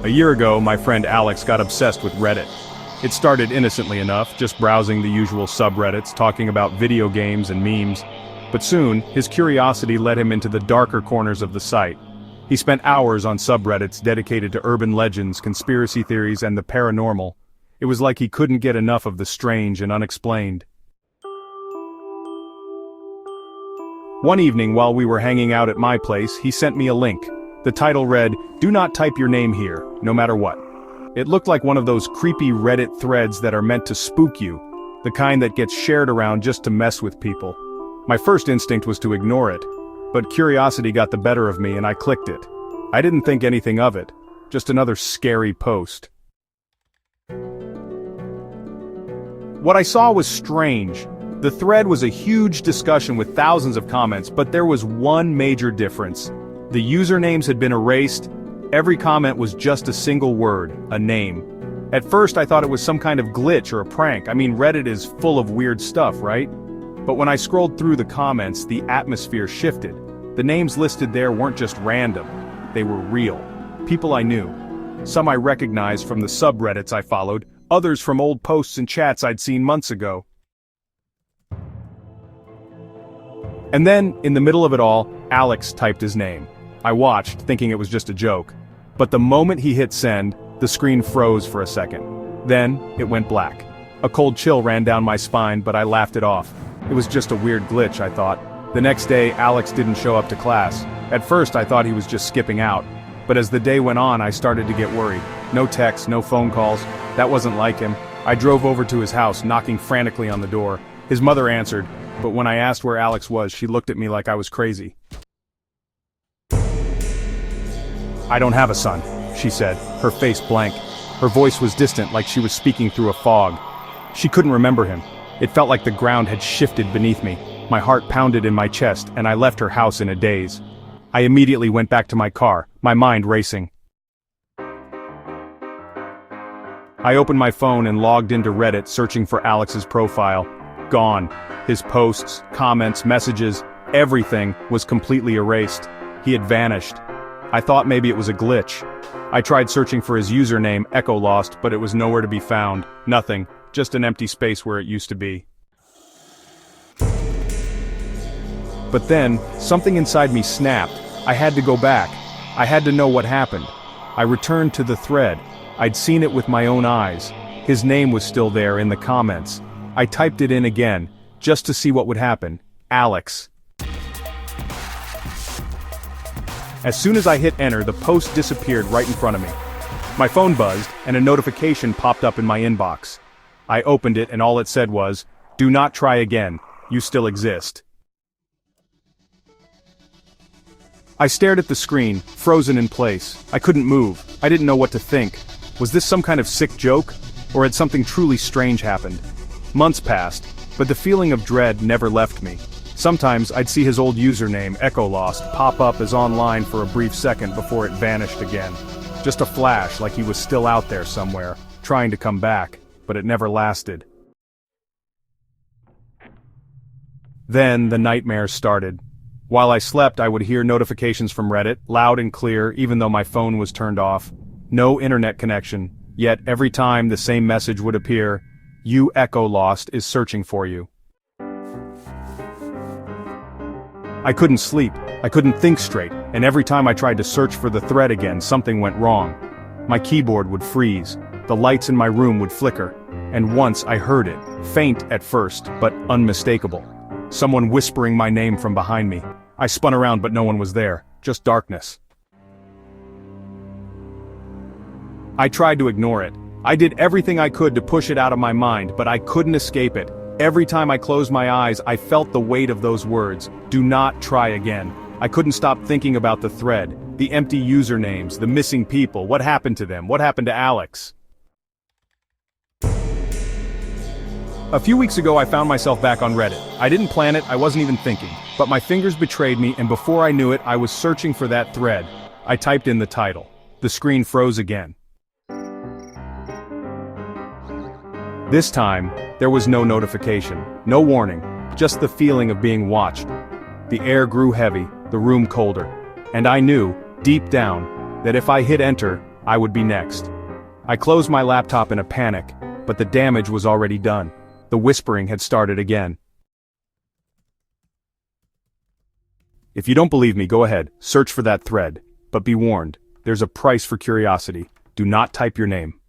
A year ago, my friend Alex got obsessed with Reddit. It started innocently enough, just browsing the usual subreddits, talking about video games and memes. But soon, his curiosity led him into the darker corners of the site. He spent hours on subreddits dedicated to urban legends, conspiracy theories, and the paranormal. It was like he couldn't get enough of the strange and unexplained. One evening while we were hanging out at my place, he sent me a link. The title read, "Do not type your name here, no matter what." It looked like one of those creepy Reddit threads that are meant to spook you, the kind that gets shared around just to mess with people. My first instinct was to ignore it, but curiosity got the better of me and I clicked it. I didn't think anything of it, just another scary post. What I saw was strange. The thread was a huge discussion with thousands of comments, but there was one major difference. The usernames had been erased. Every comment was just a single word, a name. At first I thought it was some kind of glitch or a prank. I mean, Reddit is full of weird stuff, right? But when I scrolled through the comments, the atmosphere shifted. The names listed there weren't just random. They were real. People I knew. Some I recognized from the subreddits I followed, others from old posts and chats I'd seen months ago. And then, in the middle of it all, Alex typed his name. I watched, thinking it was just a joke. But the moment he hit send, the screen froze for a second. Then, it went black. A cold chill ran down my spine, but I laughed it off. It was just a weird glitch, I thought. The next day, Alex didn't show up to class. At first, I thought he was just skipping out. But as the day went on, I started to get worried. No texts, no phone calls. That wasn't like him. I drove over to his house, knocking frantically on the door. His mother answered, but when I asked where Alex was, she looked at me like I was crazy. "I don't have a son," she said, her face blank. Her voice was distant, like she was speaking through a fog. She couldn't remember him. It felt like the ground had shifted beneath me. My heart pounded in my chest, and I left her house in a daze. I immediately went back to my car, my mind racing. I opened my phone and logged into Reddit, searching for Alex's profile. Gone. His posts, comments, messages, everything was completely erased. He had vanished. I thought maybe it was a glitch. I tried searching for his username, EchoLost, but it was nowhere to be found. Nothing. Just an empty space where it used to be. But then, something inside me snapped. I had to go back. I had to know what happened. I returned to the thread. I'd seen it with my own eyes. His name was still there in the comments. I typed it in again, just to see what would happen. Alex. As soon as I hit enter, the post disappeared right in front of me. My phone buzzed, and a notification popped up in my inbox. I opened it and all it said was, "Do not try again, you still exist." I stared at the screen, frozen in place. I couldn't move. I didn't know what to think. Was this some kind of sick joke? Or had something truly strange happened? Months passed, but the feeling of dread never left me. Sometimes I'd see his old username, EchoLost, pop up as online for a brief second before it vanished again. Just a flash, like he was still out there somewhere, trying to come back, but it never lasted. Then the nightmares started. While I slept, I would hear notifications from Reddit, loud and clear, even though my phone was turned off. No internet connection, yet every time the same message would appear, "You EchoLost is searching for you." I couldn't sleep, I couldn't think straight, and every time I tried to search for the thread again, something went wrong. My keyboard would freeze, the lights in my room would flicker, and once I heard it, faint at first, but unmistakable. Someone whispering my name from behind me. I spun around but no one was there, just darkness. I tried to ignore it. I did everything I could to push it out of my mind, but I couldn't escape it. Every time I closed my eyes, I felt the weight of those words. Do not try again. I couldn't stop thinking about the thread, the empty usernames, the missing people. What happened to them? What happened to Alex? A few weeks ago I found myself back on Reddit. I didn't plan it, I wasn't even thinking. But my fingers betrayed me, and before I knew it, I was searching for that thread. I typed in the title. The screen froze again. This time, there was no notification, no warning, just the feeling of being watched. The air grew heavy, the room colder, and I knew, deep down, that if I hit enter, I would be next. I closed my laptop in a panic, but the damage was already done. The whispering had started again. If you don't believe me, go ahead, search for that thread. But be warned, there's a price for curiosity. Do not type your name.